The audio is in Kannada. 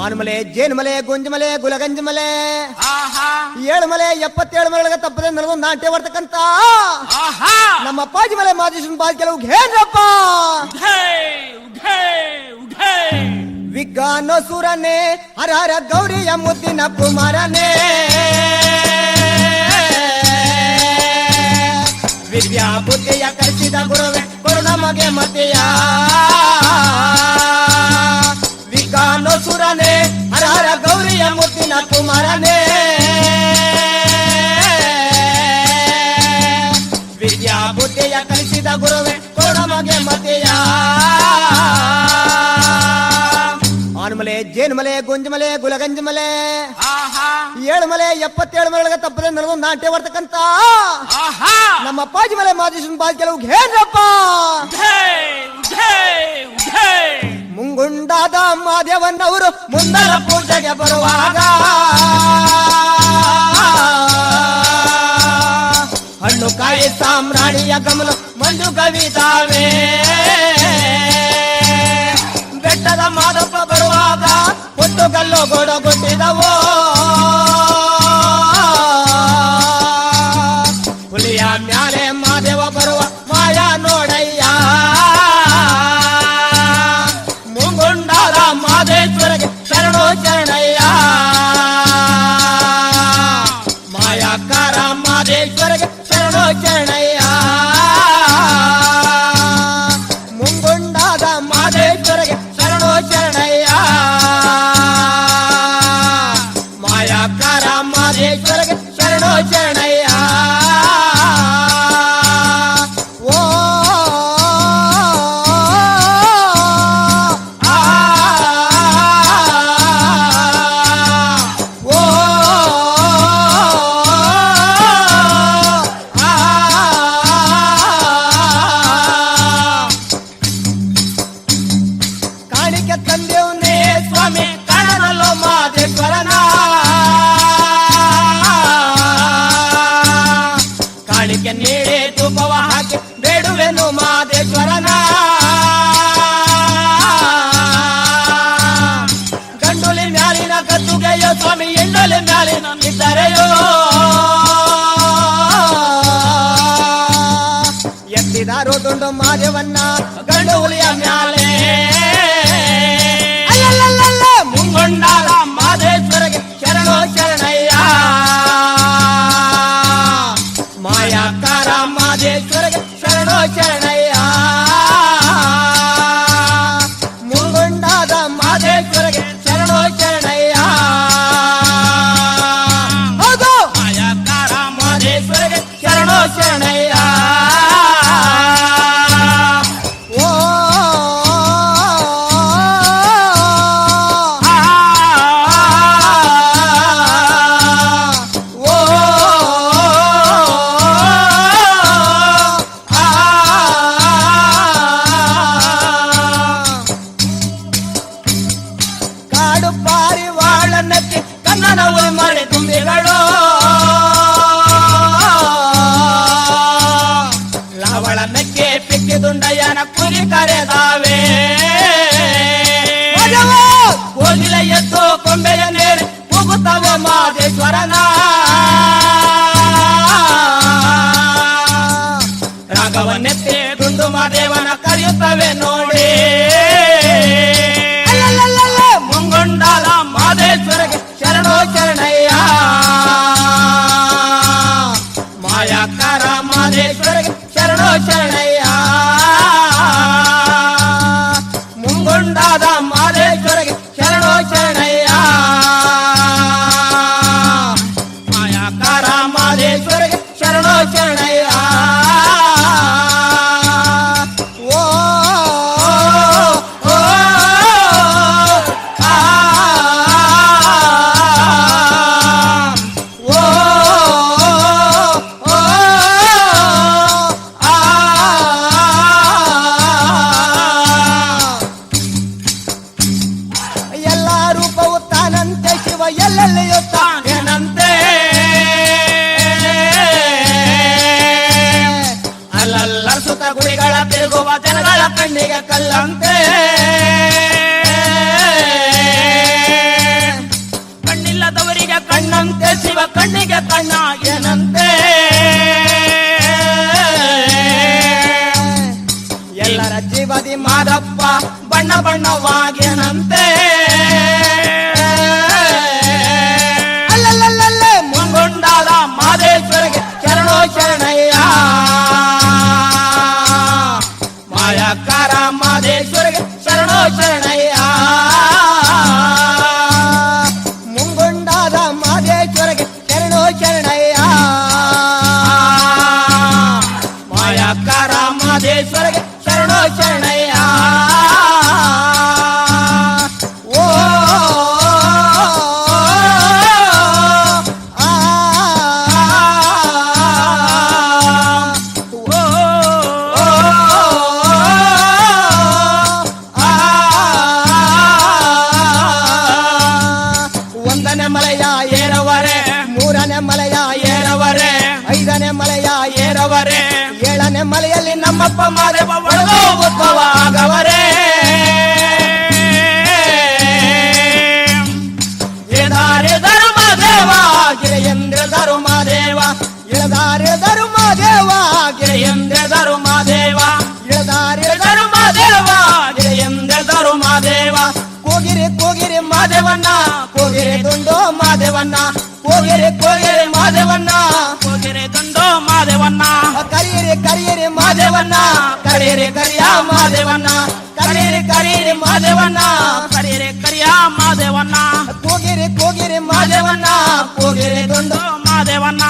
ಆನಮಲೆ ಜೇನುಮಲೆ ಗುಂಜಮಲೆ ಗುಲಗಂಜಮಲೆ ಏಳುಮಲೆ 77 ಮಲೆಗಳಿಗೆ ತಪ್ಪದೆ ನಡೆದು ನಾಟ್ಯ ಬರ್ತಕ್ಕಂತ ನಮ್ಮ ಅಪ್ಪಾಜಿ ಮಲೆ ಮಾದೇಶನ್ ಬಾಜ್ ಕೆಲವು ಘೇನ್ರಪ್ಪ ವಿಜ್ಞಾನ ಸುರನೇ ಹರ ಹರ ಗೌರಿಯ ಮುದ್ದಿನ ಕುಮಾರನೇ ವಿದ್ಯಾ ಬುದ್ಧಿಯ ಕಲಿಸಿದ ಗುರುವೆ ಕೊಡು ನಮಗೆ ಮತೆಯ ವಿಜ್ಞಾನ ಸುರನೇ ಹರ ಹರ ಗೌರಿಯ ಮುದ್ದಿನ ಕುಮಾರನೇ ವಿದ್ಯಾ ಬುದ್ಧಿಯ ಕಲಿಸಿದ ಗುರುವೆ ಕೊಡು ನಮಗೆ ಮತೆಯ ಆನಮಲೆ ಜೇನುಮಲೆ ಗುಂಜಮಲೆ ಗುಲಗಂಜಮಲೆ ಏಳುಮಲೆ 77 ಮಲೆಗಳಿಗೆ ತಪ್ಪದೆ ನಡೆದು ನಾಟ್ಯ ಬರ್ತಕ್ಕಂತ ನಮ್ಮ ಅಪ್ಪಾಜಿ ಮಲೆ ಮಾದೇಶನ್ ಬಾಜ್ ಕೆಲವು ಘೇನ್ರಪ್ಪ ಮುಂಗುಂಡಾದ ಮಾದೇವನ್ನವರು ಮುಂದರ ಪೂಜೆಗೆ ಬರುವಾಗ ಹಣ್ಣು ಕಾಯಿ ಸಾಮ್ರಾಣಿಯ ಗಮನ ಮಂಜು ಕವಿತಾವೆ ಬೆಟ್ಟದ ಮಾದಪ್ಪ ಬರುವಾಗ ಹೊತ್ತು ಕಲ್ಲು ಗೊಡಗೊಟ್ಟಿದವೋ ಹುಲಿಯ ಮ್ಯಾಲೆ ಮಾದೇವ ಬರುವ ಮಾಯ ನೋಡಯ್ಯ ಮುಂಗುಂಡಾದ ಮಾದೇಶ್ವರಗೆ ಶರಣೋ ಶರಣಯ್ಯ ಮಾಯಾಕಾರ ಮಾದೇಶ್ವರಗೆ ಶರಣೋ ಶರಣಯ್ಯ ಮುಂಗುಂಡಾದ ಮಾದೇಶ್ವರಗೆ ಶರಣೋ ಶರಣಯ್ಯ ಮಾಯಾಕಾರ ಮಾದೇಶ್ವರಗೆ ಶರಣೋ ಶರಣಯ್ಯ ಓ ಕಾಣಿಕೆ ತಂದೆವನೇ ಸ್ವಾಮಿ ಕಾಣನಲ್ಲೋ ಮಾದೇಶ್ವರನ ಕಾಣಿಕೆ ನೀಡಿ ಧೂಪವ ಹಾಕಿ ಬೇಡುವೆನು ಮಾದೇಶ್ವರನ ಗಂಡೊಲಿ ಮ್ಯಾಲಿನ ಕತ್ತುಗೆಯೋ ಸ್ವಾಮಿ ಎಂಡೊಲಿ ಮ್ಯಾಲಿನ ನಿದ್ದರೆಯೋ ಎತ್ತಿದಾರೋ ದುಂಡು ಮಾದೇವನ್ನ ಗಂಡು ಹುಲಿಯ ಮ್ಯಾಲೆ ಮುಂಗೊಂಡಾದ ಮಾದೇಶ್ವರಗೆ ಶರಣೋ ಶರಣಯ್ಯ ಮಾಯಾಕಾರ ಮಾದೇಶ್ವರಗೆ ಶರಣೋ ಶರಣಯ್ಯ ಮುಂಗೊಂಡಾದ ಮಾದೇಶ್ವರಗೆ ಶರಣೋ ಶರಣಯ್ಯ ಹೌದು ಮಾಯಾಕಾರ ಮಾದೇಶ್ವರಗೆ ಶರಣೋ ಶರಣಯ್ಯ ಕಾಡು ಪಾರಿವಾಳನಕ್ಕೆ ಕನ್ನಡವು ಮರೆ ತುಂಬಿಗಳು ಲವಳನಕ್ಕೆ ಪಿಕ್ಕಿದುಂಡಯ್ಯನ ಕುರಿ ಕರೆದಾವೆ ಕೋಗಿಲ ಎದ್ದು ಕೊಂಬೆಯ ನೇರಿ ಹೋಗುತ್ತವೆ ಮಾದೇಶ್ವರನ ರಾಗವನ್ನೆತ್ತಿ ದುಂಡು ಮಾದೇವನ ಕರೆಯುತ್ತವೆ ನೋಡಿ ಮುಂಗೊಂಡಾದ ಮಾದೇಶ್ವರಗೆ ಶರಣೋ ಶರಣಯ್ಯ ಮಾಯಾಕಾರ ಮಾದೇಶ್ವರಗೆ ಶರಣೋ ಶರಣಯ್ಯ ಮುಂಗೊಂಡಾದ ಮಾದೇಶ್ವರಗೆ ಶರಣೋ ಶರಣಯ್ಯ ಮಾಯಾಕಾರ ಮಾದೇಶ್ವರಗೆ ಶರಣೋ ಶರಣಯ್ಯ ಎಲ್ಲೆಲ್ಲಿಯೂ ತಾನೇನಂತೆ ಅಲ್ಲಲ್ಲ ಸುತ್ತ ಗುಡಿಗಳ ತಿರುಗುವ ಜನಗಳ ಕಣ್ಣಿಗೆ ಕಲ್ಲಂತೆ ಎರಡನೇ ಮಲೆಯ ಏರವರೆ, ಮೂರನೇ ಮಲೆಯ ಏರವರೆ, ಐದನೇ ಮಲೆಯ ಏರವರೆ, ಏಳನೇ ಮಲೆಯಲ್ಲಿ ನಮ್ಮಪ್ಪ ಮಾದೇವ ಒಳಗೋ ಉದ್ಭವ ಆಗವರೇ. ಧರ್ಮದೇವ ಗಿರಿಯೇಂದ್ರ ಧರ್ಮದೇವ, ಇಳದಾರಿ ಧರ್ಮದೇವ ಗಿರಿಯೇಂದ್ರ ಧರ್ಮದೇವ, ಇಳದಾರಿ ಧರ್ಮದೇವ ಗಿರಿಯೇಂದ್ರ ಧರ್ಮದೇವ. ಕೋಗಿರಿ ಕೋಗಿರಿ ಮಾದೇವಣ್ಣ, ಕೋಗಿರಿ ದುಂಡೋ ಮಾದೇವಣ್ಣ, ಕೋಗಿರಿ ಕೋಗಿರಿ ಮಾದೇವಣ್ಣ, ಕೋಗಿರಿ ದುಂಡೋ ಮಾದೇವಣ್ಣ. ಕರಿಯಿರಿ ಕರಿಯಿರಿ ಮಾದೇವಣ್ಣ, ಕರಿಯಿರಿ ಕರಿಯ ಮಾದೇವಣ್ಣ, ಕರಿಯಿರಿ ಕರಿಯಿರಿ ಮಾದೇವಣ್ಣ, ಕರಿಯಿರಿ ಕರಿಯ ಮಾದೇವಣ್ಣ. ಕೋಗಿರಿ ಕೋಗಿರಿ ಮಾದೇವಣ್ಣ, ಕೋಗಿರಿ ದುಂಡೋ ಮಾದೇವಣ್ಣ.